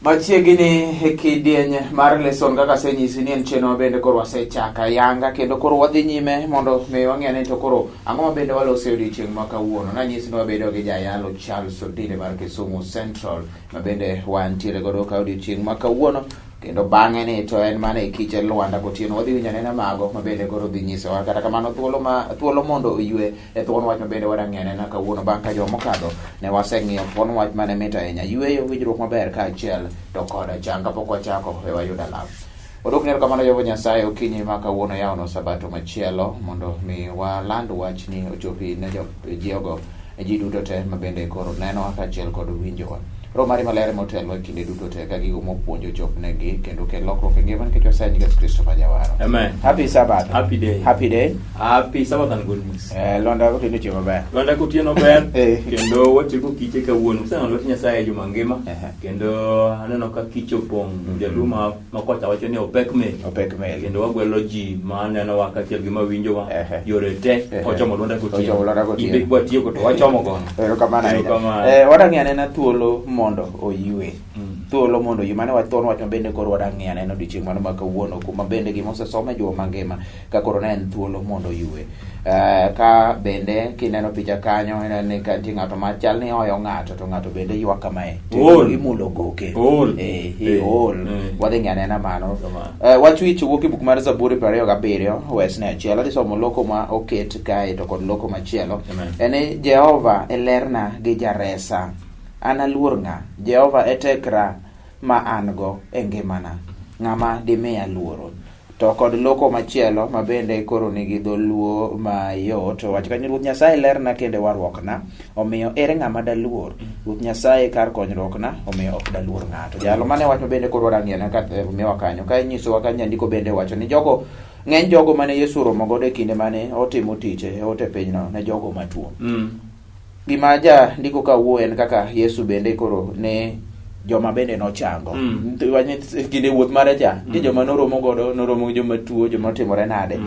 Machiegni e kidieny mar lesson kaka senyisi ni en chenro bende koro wasechaka yanga kendo koro wadhi nyime mondo mi wang'e ni to koro ang'o ma bende walose odiochieng' ma kawuono. Nanyisi ni wabedo gi jayalo Charles Odile mar Kisumu Central ma bende wantiere godo ka odiochieng' ma kawuono kendo bang'e ni to en mana e kiche Lwanda Kotieno wadhi winjo nena mago ma bende koro dhi nyisowa kata kamano thuolo mondo oywe e thuon wach ma bende wadang'e nena kawuono bang' ka joma mokadho ne waseng'iyo thuon wach mane mit ahinya yweyo winjruok maber kaachiel to koda chang kapok wachako e wayuda lab. Odok nero kamano Jehova Nyasaye okinyi ma kawuono yawno sabato machielo mondo mi waland wach ni ochopi ne jogo ji duto te ma bende koro neno kaachiel kod winjowa. Roho mari maler motelo e kinde duto te ka gigo mopuonjo chopnegi kendo kel lokruok e ngima nikech Nyasaye ni Yesu Kristo ma jawaro. Amen. Happy Sabbath. Happy day. Happy day. Happy Sabbath and good news. Lwanda Kotieno chiemo maber. Lwanda Kotieno ber kendo watieko kiche kawuono. Sasa Lwanda Nyasaye juma ngima kendo aneno ka kicho pong' jaluma makocha wacho ni opek me. Kendo wagwelo ji ma aneno wa kaachiel gi mawinjo wa yore te ochomo Lwanda Kotieno. Ibe watieko to wachomo gono. Erokamano ahinya. Wadang'e anena thuolo mondo oywe. Thuolo mondo oywe mane wathono wach mabende koro wadang'e anena odiochieng' mano ma kawuono kuma bende gima osesome e juma mangima ka koro ne en thuolo mondo oywe. Ka bende kineno picha kanyo ni ka nitie ng'ato machal ni oyo ng'ato to ng'ato bende ywak kamae imulo goke wadhi ng'e anena mano. Wach wich wuok e buk mar Zaburi 27 wesne achiel. Adhi somo loko ma oket kae to kod loko machielo. En Jehova e lerna gi jaresa, an aluor ng'a? Jehova e tekra ma an go e ngimana, ng'ama dimiya luoro. To kod loko machielo ma bende koro nigi dholuo mayot wach kanyo Ruoth Nyasaye lerna kendo warruokna, omiyo ere ng'ama daluor? Ruoth Nyasaye kar konyruokna, omiyo ok daluor ng'ato. Jalo mane wach bende koro rang'ina ka miwa kanyo ka inyisowa ka nyandiko bende wacho ni ng'eny jogo mane Yesu oromo godo e kinde mane otimo tich e ote pinyno ne jogo matuo. Gima ja ndiko kawuo en kaka Yesu bende koro ne joma bende nochango. Kinde wuoth mare cha nitie joma noromo godo, noromo joma tuo, joma timore nade.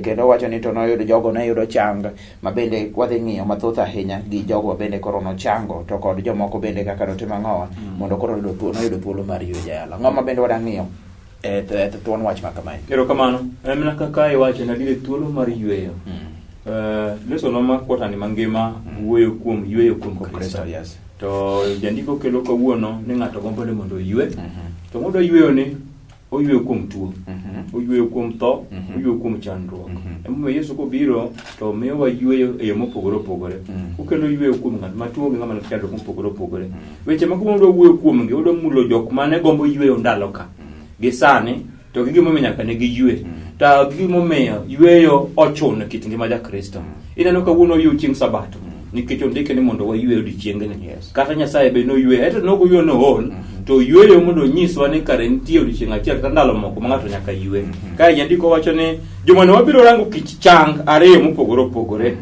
Kendo wacho ni to noyudo jogo ne yudo chang ma bende wadhi ng'iyo mathoth ahinya gi jogo bende koro nochango to kod jomoko bende kaka notimo ang'owa mondo koro noyudo thuolo mar yweyo jayalo. Ng'oma bende wadang'iyo thuon wach ma kamae. Erokamano. Emna kaka iwacho na dile thuolo mar yweyo. Leso noma kwatani mangima wuoyo kuom yweyo kuom Kristo. Yes. To jandiko kelo kawuono ni ng'ato gombo ni mondo oywe. To mondo oyweyo ni oyweyo kuom tuo. Oyweyo kuom tho, oyweyo kuom chandruok. Emomiyo Yesu kobiro to miyo wa yweyo e yo mopogore opogore. Okelo yweyo kuom ng'at matuo gi ng'ama nigi chandruok mopogore opogore. Weche ma kumondo wuoyo kuom gi odo mulo jok mane gombo yweyo ndalo ka. Gi sani to gi gimomiyo nyaka ne gi ywe. Ta gimomiyo yweyo ochuno e kit ngima ja Kristo. Ineno kawuono yo chieng' Sabato. Nikech ondike ni mondo waywe odiochiengni. Kata Nyasaye be noywe, eto nogo ywe no hol, to yweyo mondo nyiswa ni kare nitie odiochieng' achiel kata ndalo moko ma ng'ato nyaka ywe. Kae jandiko wacho ni joma ne wabiro rango kich chang ariyo mopogore opogore.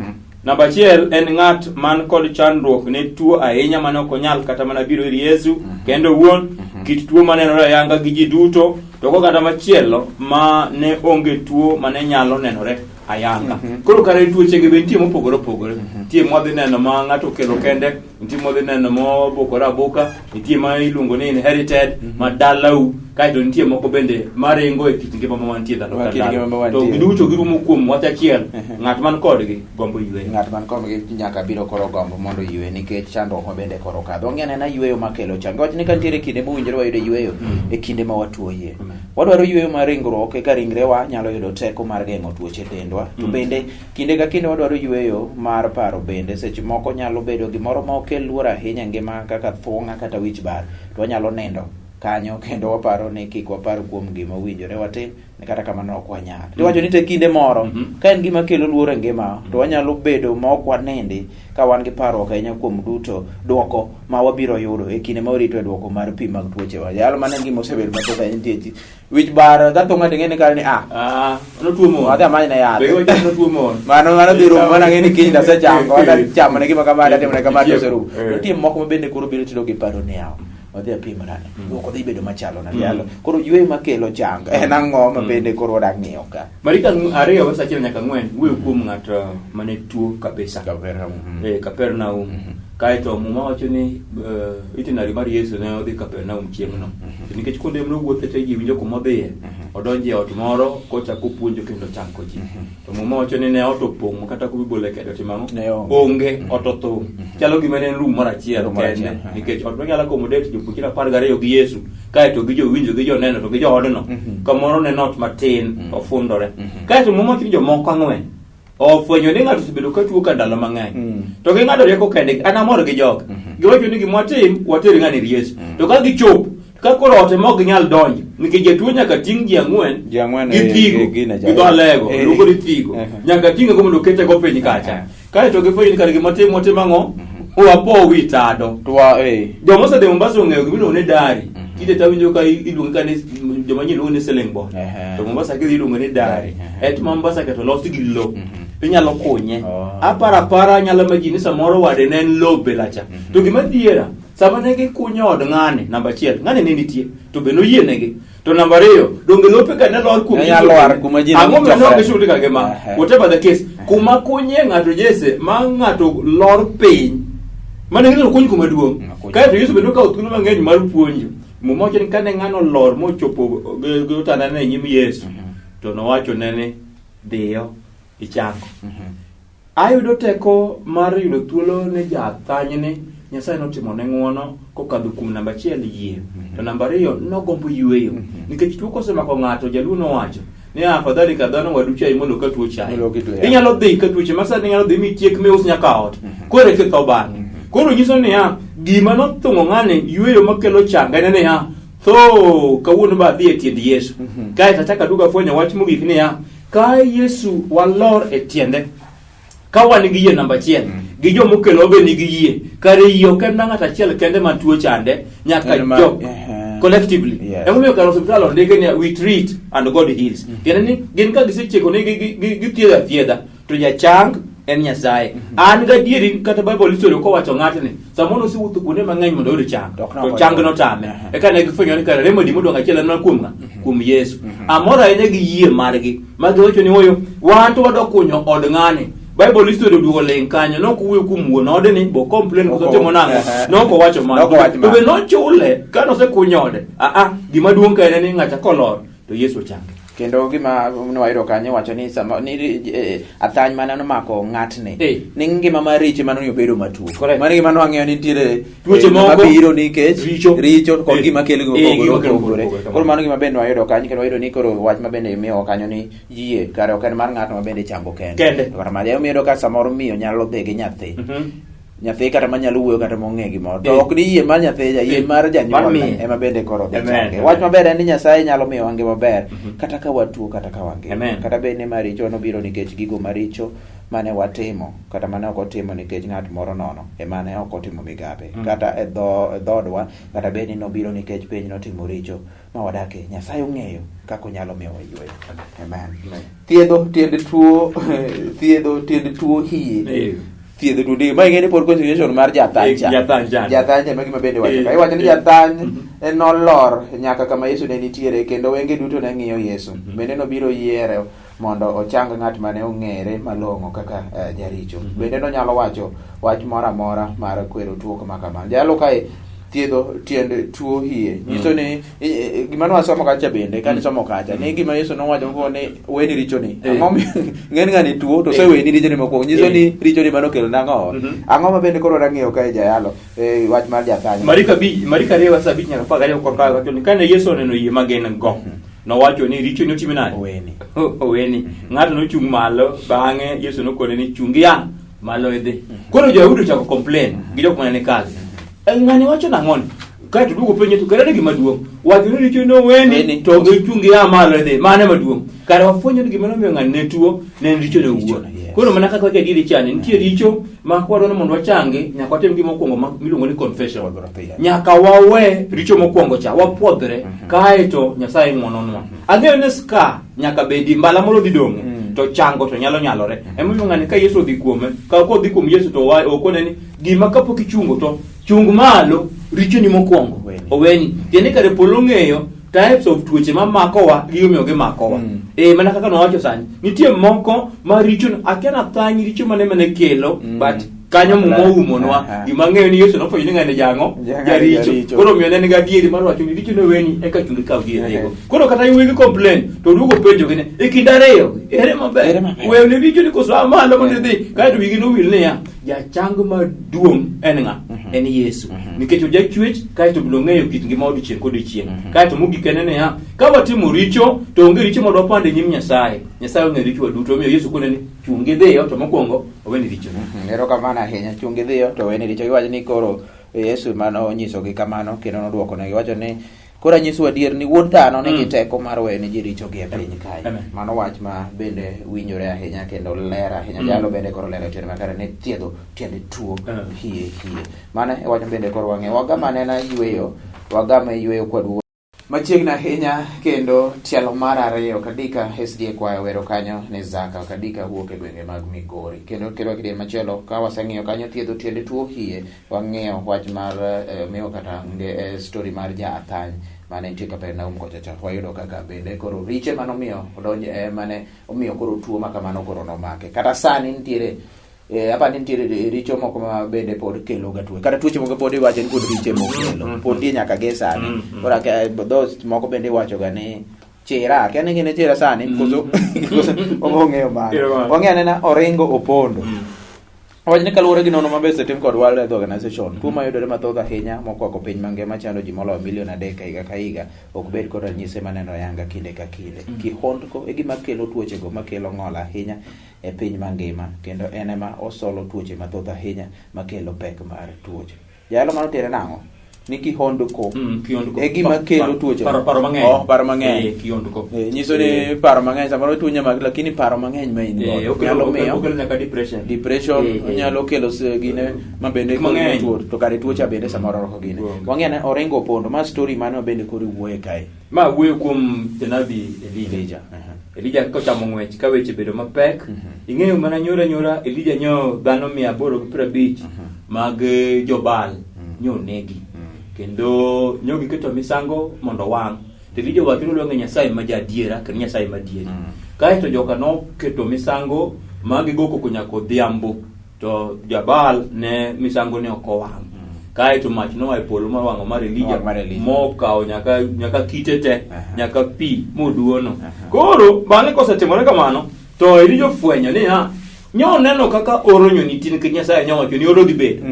Namba achiel en ng'at man kod chandruok ne tuo ahinya mane ok onyal kata mana biro ir Yesu kendo wuon kit tuo manenore ayanga gi ji duto, to kata machielo ma ne onge tuo mane nyalo nenore ayanga. Koro kare tuochege be nitie mopogore opogore. Nitie mwadhi neno ma ng'ato kelo kende, nitie mwadhi neno mobokore aboka, nitie ma iluongo ni inherited, ma dalau, kaeto nitie moko bende maringo e kit ngima ma wantie dhano ka dhano. To giduto girumo kuom wach achiel, ng'at man kodgi gombo yweyo. Ng'at man kodgi nyaka biro koro gombo mondo ywe nikech chandruok ma bende koro kadho. Ong'e anena yweyo makelo chang. Wach ni ka nitiere kinde mowinjore wayudo yweyo e kinde ma watuoye. Wadwaro yweyo mar ringruok eka ringrewa nyalo yudo teko mar geng'o tuoche dendwa. To bende kinde ka kinde wadwaro yweyo mar paro bende. Seche moko nyalo bedo gimoro ma okel luor ahinya ngima kaka thung'a kata wich bar. To wanyalo nindo kanyo kendo waparo ni kik wapar kuom gima owinjore watim kata kamano ok wanyal. Iwacho ni te kinde moro ka en gima kelo luor e ngima to wanyalo bedo ma ok wanindi ka wan gi parruok ahinya kuom duto duoko ma wabiro yudo e kinde ma warito duoko mar pi mag tuoche wa. Jalo mane gima osebedo mathoth ahinya nitie wich bar gathung'a ting'eni kare ni no tuo mon. Wadhi amany na yath. Be wacho no tuo mon. Mano biro mana ng'eni kiny nasechango wadhi chamo ne gima kamano timne kamano oserumo. Nitie moko ma bende koro biro tido gi paro ni yawo. Wadhi apim rane. Duoko dhi bedo machalo na jalo. Koro yweyo makelo chang en ang'o ma bende koro wadak ng'iyo ka. Marika ariyo wasachiel nyaka 4 wuoyo kuom ng'at mane tuo kabisa. Kapernaum. Kapernaum. kaeto muma wacho ni itinerary mar Yesu ne odhi Kapernaum chieng'no nikech kuonde mno wuothe te ji winjo kuma odhiye odonje e ot moro kochako puonjo kendo chanko ji to muma wacho ni ne ot opong' kata kubibole kedo timamo onge ot othung' chalo gima ne en room mar achiel kende nikech ot nyalo accommodate jopuonjre 12 gi Yesu kaeto gi jowinjo gi joneno to gi joodno kamoro ne not matin ofundore kaeto muma wacho ni jomoko ang'wen ofwenyo ni ng'ato osebedo ka tuo ka ndalo mang'eny to gi ng'ado rieko kende an amor gi jok giwacho ni gimwatim water ng'ani ir Yesu to ka gichop ka koro ote mok ginyal donjo nikech jatuo nyaka ting' ji ang'wen gi thigo gi dho lego luongo ni thigo nyaka ting'e go mondo kete go piny kacha kaeto gifwenyo ni kare gimatim watim ang'o wapo wi tado joma osedhi Mombasa ong'eyo gimiluongo ni dari kide tawinjo ka iluongo ka ni joma nyien luongo ni selling ball to Mombasa kidhi iluongo ni dari et Mombasa keto los gi lo inyalo kunye apara nyalo majini samoro wade ne en lo belacha to gima dhiera sama ne gikunyo od ng'ane namba 1 ng'ane ne nitie to be noyienegi to namba 2 donge lope ka ne lor kum ang'o meno gishudi ka gima whatever the case kuma kunye ng'ato Jese ma ng'ato lor piny mane ng'ato kuny kuma duong' kaeto Yesu bedo ka othuno mang'eny mar puonjo mumoche ni kane ng'ano lor mochopo gotana ne nyim Yesu to nowacho nene dhiyo ichango ayudo teko mar yudo thuolo ne jathanyne Nyasaye notimo ne ng'wono kokadho kuom namba 1 yie to namba 2 nogombo yweyo nikech tuo kosemako ng'ato jaluo nowacho ni afadhali ka dhano wadu chai mondo ka tuo chai inyalo dhi ka tuoche masani inyalo dhi mitiek meus nyaka ot kore ketho bang'e koro nyiso ni gima nothung'o ng'ane yweyo makelo changa ne ya tho kawuono ba dhi e tiend Yesu kae tataka duga fwenyo wach mogik ni ka Yesu walor e tiende ka wan gi yie namba 1 gi jomokelo be nigi yie kare yie ok en ng'at achiel kende ma tuo chande nyaka jok collectively emomiyo kar hospital ondike ni we treat and God heals yani gin ka gisecheko ni githiedha to jachang en Nyasaye an ga dieri kata Bible story ko wacho ng'atni samono si wuotho kuonde mang'eny mondo oyud chang to chang no tame e ka ne gifwenyo ni kare remedy modong achiel en kuom Yesu amora ene gi yie margi magi wacho ni oyo wan to wado kunyo od ng'ane Bible story duo len kanyo no kuwe kuom wuon ode ni bo complain ko timo nango no ko wacho ma to be no chule ka no se kunyode gima duong' ka en ni ng'ata kolor to Yesu change kendo gima nwayiro kanyo wacho ni sama ni athany mana nomako ng'atni ni ngima mar richo mano obedo matuo mano gima nwang'eyo ni nitiere tuoche moko mabiro nikech richo kod gima kelo opogore koro mano gima bende nwayiro kanyo kendo wayudo ni koro wach mabende miyo kanyo ni yie kare ok en mar ng'ato mabende chango kende kata maja omiyo ka samoro miyo nyalo dhi gi nyathi kata manyalo wuoyo kata mong'e gimoro to ok ni yie mar nyathi yie mar janyuol ema bende koro dhi change wach maber en ni Nyasaye nyalo miyo wange maber kata ka watuo kata ka wange kata bende maricho nobiro nikech gigo maricho mane watimo kata mane ok otimo nikech ng'at moro nono emane ok otimo migape kata e dhodwa kata bende nobiro nikech piny notimo richo ma wadake Nyasaye ong'eyo kako nyalo miyo wayueyo thiedho tiend tuo hie thiedho tude ma ing'e ni por consideration mar jathany ma gima bende wacho kai wacho ni jathany nolor nyaka kama Yesu ne nitiere kendo wenge duto ne ng'iyo Yesu bende nobiro yiero mondo ochang ng'at mane ong'ere malong'o kaka jaricho bende nonyalo wacho wach moro amora mar kwero tuo kama kama jalo kae thiedho tiend tuo hie nyiso ni gima nwasomo kacha bende kani somo kacha ni gima Yesu nowacho ko ni weni richo ni ang'o ng'en ng'ani tuo to se weni richo ni mokwongo nyiso ni richo ni mano kelo nang'o ang'o ma bende koro rang'eyo kae jayalo wach mar jathany Marika 2 wasa 5 nyaka 12 korka wacho ni kane Yesu oneno yie magen go nowacho ni richo ni otime nade weni ng'ato nochung malo bang'e Yesu nokone ni chungi ya malo idhi koro Jayahudi chako complain gi jok mane kazi ng'ani wacho nang'oni kae to dugo penye to kare gima duong' wacho ni richo no weni to gichungi ya malo idhi mane maduong' kare wafwenyo ni gima nomiyo ng'ani ne tuo ne richo ne wuon koro mana kaka wacha diri chane nitie richo ma kwadwano mondo wachangi nyaka watem gima mokwongo miluongo ni confession nyaka wawe richo mokwongo cha wapwodhre kae to Nyasaye ng'wononwa ang'eyo ni ska nyaka bedi mbala molo didong' to chango to nyalore emomiyo ng'ani ka Yesu odhi kuome ka odhi kuom Yesu to okone ni gima kapok ichungo to chung malo richo ni mokwongo oweni tiende kare polo ng'eyo types of tuoche mamakowa gi omiyo gi makowa mana kaka nowacho sani nitie moko ma richo akiana thany richo mane kelo but kanyo moumonwa gima ng'eyo ni Yesu nofwenyo ni ng'ane jango jaricho koro miyo ne gadieri mar wacho ni richo ne weni eka chungi kaw dierigo koro kata yuwegi complain to duogo penjo gine e kind ariyo ere maber weyo ne richo ni koso amalo mondo idhi kaeto wigi nowil niya jachang maduong' en ng'a en Yesu nikech ojachwech kaeto bilo ng'eyo kit ngima odiochieng' kodiochieng' kaeto mogik en niya ka watimo richo to onge richo modwa pande nyim Nyasaye ong'e richo waduto omiyo Yesu kone ni chungi dhiyo to mokwongo oweni richo erokamano ahinya chungi dhiyo to oweni richo giwacho ni koro Yesu mano onyisogi kamano kendo nodwoko negi wacho ni koro anyisu adier ni wuod dhano nigi teko mar weyo ni ji richogi e piny kae. Mano wach ma bende winjore ahinya kendo ler ahinya. Jalo bende koro lero tiende makare ne thiedho tiende tuo hie. Mano e wach bende koro wang'eyo. Wagama na yweyo kod machiegni ahinya kendo tielo mar ariyo Kadika SDA kwayo wero kanyo ne Zaka Kadika wuok e gwenge mag Migori kendo kidieny machielo ka waseng'iyo kanyo thiedho tiende tuo hie wang'eyo wach mar miyo kata story mar Jaathany mane nitie Kapernaum kocha wayudo kaka bende koro riche manomiyo odonje mane omiyo koro tuo makamano koro nomake kata sani nitiere apani nitiere richo moko ma bende pod kelo ga tuo kata tuoche moko pod iwacho ni pod riche mokelo pod die nyaka ge sani ora those moko bende iwacho ga ni chera kene gine chera sani koso ong'eyo mano wang'eyo na Orengo Opondo wajne kaluwore gi nono maber setim kod World Health Organization tuo mayudore mathoth ahinya mokwako piny mangima chando ji moloyo milion 3 higa ka higa ok bed kod ranyisi maneno yanga kinde ka kinde kihondko e gima kelo tuochego makelo ng'ol ahinya e piny mangima kendo en ema osolo tuoche mathoth ahinya makelo pek mar tuoche jalo mano tere nang'o ni kihondko e gima kelo tuoche paro mang'eny paro mang'eny kihondko nyiso ni paro mang'eny samoro tuo nyamag lakini paro mang'eny ma in nyalo miyo okelo nyaka depression nyalo kelo gine mabende tuo to kare tuocha bende samoro roko gine wang'e ne Orengo Opondo ma story mano bende kori wuoye kae ma wuoye kuom janabi Elija kochamo ng'wech ka weche bedo mapek ing'eyo mana nyora Elija nyo dhano 850 mag jobal nyo negi kendo nyogi keto misango mondo wang' to Elija wacho ni luonge Nyasaye ma jadiera kendo Nyasaye ma dieri kaeto joka no keto misango magi goko kunyako dhiambo to jabal ne misango ne okowang' kaeto mach no e polo mar wang'o mar Elija mokawo nyaka kitete nyaka pi moduono koro bang'e kosetimore kamano to Elija fwenyo ni nyo neno kaka oro nyoni tin ke Nyasaye nyowacho ni oro dhi bedo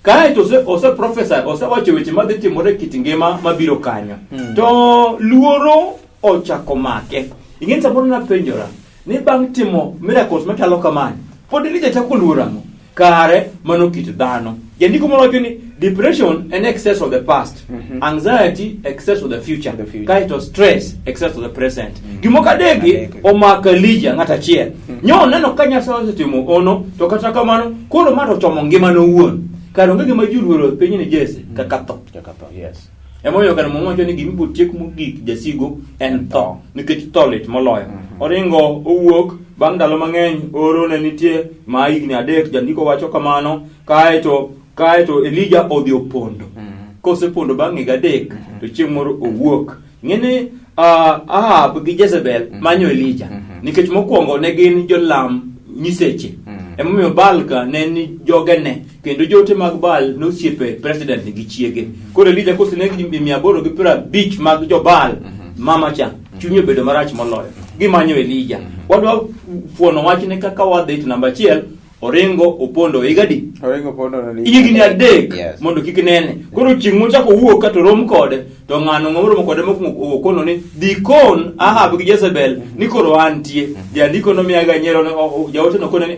kaeto ose professor ose wacho weche madhi timore kit ngima mabiro kanyo to luoro ochako make ing'e samoro na penjora ni bang' timo miracles machalo kamano pod Elija chako luoramo kare mano kit dhano jandiko moro ni depression an excess of the past anxiety excess of the future kaeto stress excess of the present gimoko adegi omaka Elija ng'ata chiel nyo neno ka Nyasaye osetimo ono to kata kamano koro mato chomo ngima no wuon karo ngege ma juluoro piny ni Jesse kaka tho yes emoyo kar momocho ni gimbo tiek mogik jasigo en tho nikech tho lit moloyo Oringo owuok bang' ndalo mang'eny oro ne nitie ma higni 3 jandiko wacho kamano kaeto Elija odhi opondo kosepondo bang' higa 3 to chieng' moro owuok ng'eni Ahab gi Jezebel manyo Elija nikech mokwongo ne gin jolam nyiseche emomiyo Baal ka ne ni jogene kendo jote mag Baal nosiepe president gi chiege koro Elija kosenegi 850 mag jo Baal mama cha chunye bedo marach moloyo gimanyo Elija wadwa fuono wachne kaka wadhi to namba 1 Orengo Opondo igadi Orengo Opondo ni igni 3 mondo kik nene koro chieng' mochako wuok ka to rom kode to ng'ano ng'oro kode mokono ni dikon Ahab gi Jezebel ni koro antie jandiko no miaga nyero jaote no kono ni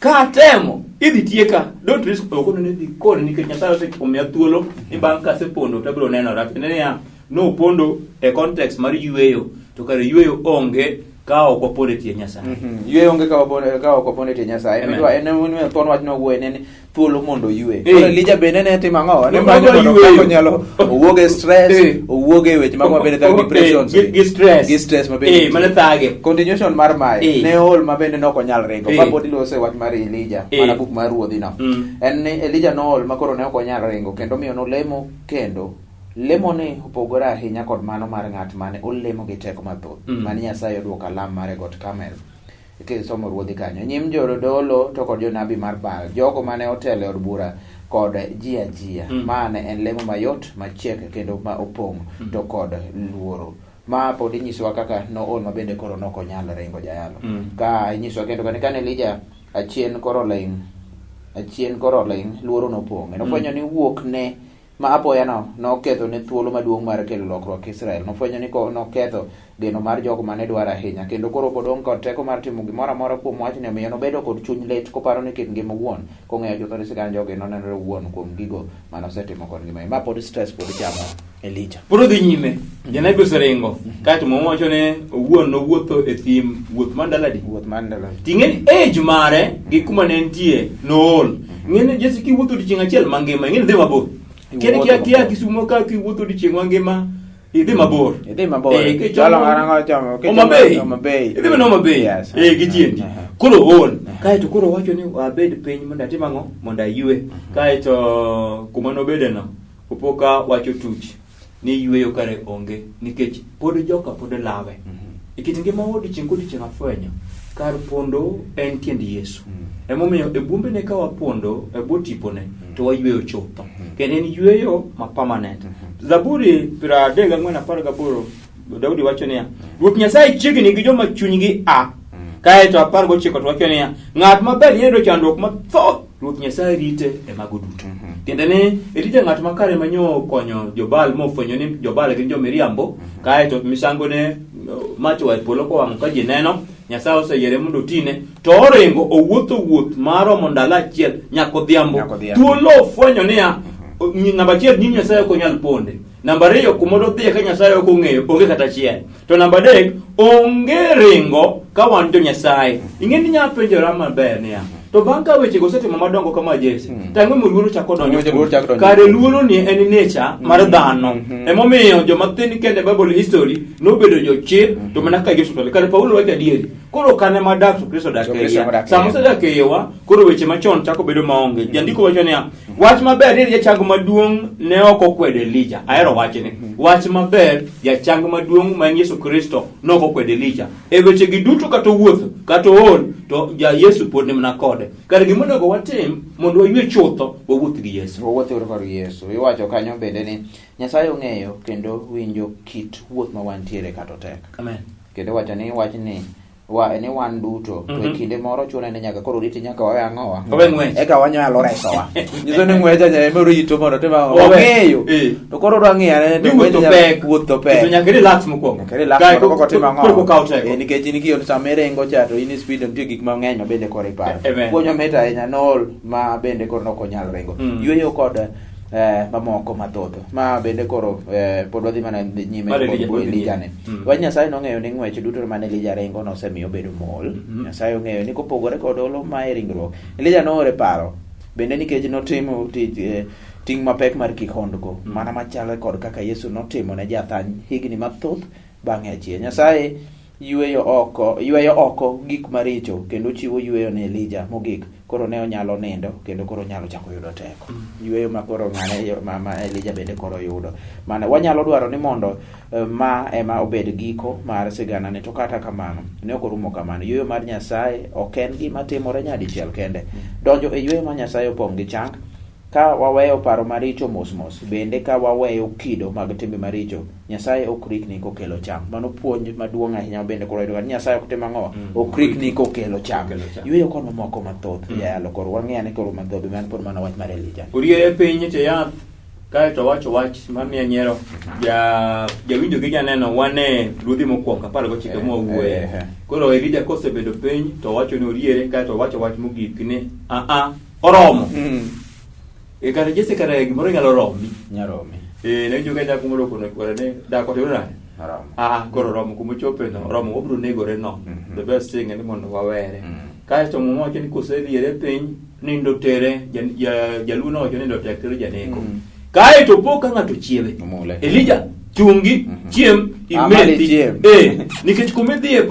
ka temo idhi tieka don't risk okono ni dikon ni Nyasaye osekomia thuolo ni bang' ka sepondo to biro neno rach ne no Opondo e context mar yweyo to kare yweyo onge ka ok opone tie Nyasaye yweyo onge ka ok opone tie Nyasaye en ton wach no wuoye ne thuolo mondo ywe koro Elija bende ne timo ang'o ne manyo mondo kako nyalo owuoge stress owuoge weche mag mabende thag depression gi stress mabende mane thage continuation mar mai ne ol mabende nok onyal ringo pa pod ilose wach mar Elija mana buk mar ruodhi no en ni Elija no ol makoro ne ok onyal ringo kendo miyo no lemo kendo lemo ne opogore ahinya kod mano mar ng'at mane olemo gi teko mathoth mane Nyasaye odwoko alam mare got Karmel kisomo ruodhi kanyo, nyim jodolo to kod jonabi mar Baal, jogo mane otelo od bura kod jia mane en lemo mayot machiek kendo ma opong' to kod luoro. Ma pod inyisowa kaka nool ma bende koro nokonyal ringo jayalo. Ka inyisowa kendo kane Elija achien koro ling luoro nopong'. Nofwenyo ni wuok ne ma apoya noketho ne thuolo maduong' mar kelo lokruok Israel. Nofwenyo ni noketho geno mar jogo mane dwaro ahinya, kendo koro podong' kod teko mar timo gimoro amora kuom wachni, omiyo nobedo kod chuny lit koparo ni kit ngima wuon, kong'eyo chutho ni sigana jogi nonenore wuon kuom gigo manosetimo kod ngima. Ma pod stress pod chamo Elija. Puro dhi nyime, janabi oseringo, kaeto mowacho ne wuon nowuotho e thim, wuoth mar ndaladi. Ting'eni age mare gi kuma ne entie nool. Ng'eni Jesse kiwuotho odiochieng' achiel mangima, ng'eni dhi mabor. Kene kia Kisumo ka kiwuotho odiochieng' mangima, idhi mabor. Homa Bay. Gitiendi. Koro ol. Kaeto koro wacho ni abed piny mondo atim ang'o? Mondo ayue. Kaeto kuma nobedeno, opoka wacho tuch ni yueyo kare onge, nikech pod joka pod lawe. Ikit ngima odiochieng' kodiochieng' afwenyo, kar pondo en tiend Yesu. Emomiyo e bumbene ka wapondo e bwo tipone to wayueyo chutho. Kendo en yueyo ma permanent. Zaburi 34:18 Daudi wacho niya, Ruoth Nyasaye chiegni gi joma chunygi a. Kaeto 19 to wacho niya, ng'at maber yudo chandruok mathoth, Ruoth Nyasaye rite e mago duto. Tiende ni Elija ng'at makare manyo konyo Jobal, mofwenyo ni Jobal gin jomiriambo. Kaeto misango ne macho e polo ko wang' ka ji neno, Nyasaye oseyiere mondo otine, to oringo owuotho wuoth maromo ndalo achiel nyaka odhiambo. Thuolo ofwenyo niya, namba achiel nyim Nyasaye ok onyal ponde. Namba 2 kumodo dhiye ka Nyasaye ok ong'eyo, onge kata achiel. To namba 3 onge ringo ka wan jo Nyasaye. Ing'eni nya penjora maber niya, to bang' ka weche go setimo madongo kama Jesse, tang'o luoro chako donjo. Kare luoro ni en nature mar dhano. Emomiyo joma thin kende Bible history nobedo jochir to mana ka Yesu tole. Kare Paulo wacho adieri. Koro kane madak to Kristo dak e iye. Sama osedak e iyewa, koro weche machon chako bedo maonge. Jandiko wacho niya, wach maber ya chang maduong' ne ok okwedo Elija. Ahero wachni. Wach maber ya chang maduong' ma Yesu Kristo ne ok okwedo Elija. E weche gi duto kata wuoth, kata ol, to ja Yesu pod ni mana kode. Kare gimonego watim mondo wayue chutho, wawuoth gi Yesu. Wawuoth kod Yesu. Iwacho kanyo bende ni Nyasaye ong'eyo kendo winjo kit wuoth ma wantiere kata tek. Amen. Kendo wacho ni wachni ni wan duto to e kinde moro chune ni nyaka koro riti nyaka wawe ang'owa eka wanyalo resowa. Nyiso ni ng'wecha nyaka rito mondo tema ong'eyo to koro dwa ng'iyane ni wuoth to pek to nyaka relax mokwongo koko timo ang'owa nikech in kiyo sama iringo cha to in speed nitie gik mang'eny ma bende koro iparo. Puonjo mit ahinya nool ma bende koro nok onyal ringo. Yueyo kod mamoko mathoth ma bende koro pod wadhi mana nyime kod Elija ne. Wach Nyasaye nong'eyo ni ng'wech duto mane Elija ringo nosemiyo bedo mol. Nyasaye ong'eyo ni kopogore kod olo ma e ringruok, Elija noore paro bende nikech notimo ting' mapek mar kihondko mana machalo kod kaka Yesu notimo ne jathany higni mathoth bang'e achien. Nyasaye yueyo oko gik maricho kendo chiwo yueyo ne Elija mogik. Koro ne onyalo nindo kendo koro onyalo chako yudo teko. Yueyo ma koro ma Elija bende koro yudo. Mana wanyalo dwaro ni mondo ma ema obed giko mar sigana ne, to kata kamano ne ok orumo kamano. Yueyo mar Nyasaye ok en gima timore nyadichiel kende. Donjo e yueyo mar Nyasaye opong' gi chang. Ka waweyo paro maricho mos bende ka waweyo kido mag timbe maricho, Nyasaye ok rikni kokelo chang. Mano puonj maduong' ahinya bende koro yudo. Nyasaye ok tim ang'o, ok rikni kokelo chang. Yueyo kon mamoko mathoth yalo koro wang'iyane koro mathoth man pod mana wach mar Elija. Uriye piny te yath kaeto wacho wach mar miya nyiero jawinjo gi janeno wane ruodhi mokwongo 19 mowuoye. Koro Elija kosebedo piny to wacho ni oriere kaeto wacho wach mogik ni oromo. Kare Jesse kare gimoro nyalo romi. Nyaromi. Ne joka da kumoro kono kware da ko tira. Koro romo kuma chope no. Romo obro negore no. The best thing ni mondo wawere. Kaeto mumo wacho ni koseriere piny nindo tere jaluno wacho ni ndo tere janeko. Kaeto poka ng'ato chieve. Elija chungi chiem imethi. Nikech kumedhie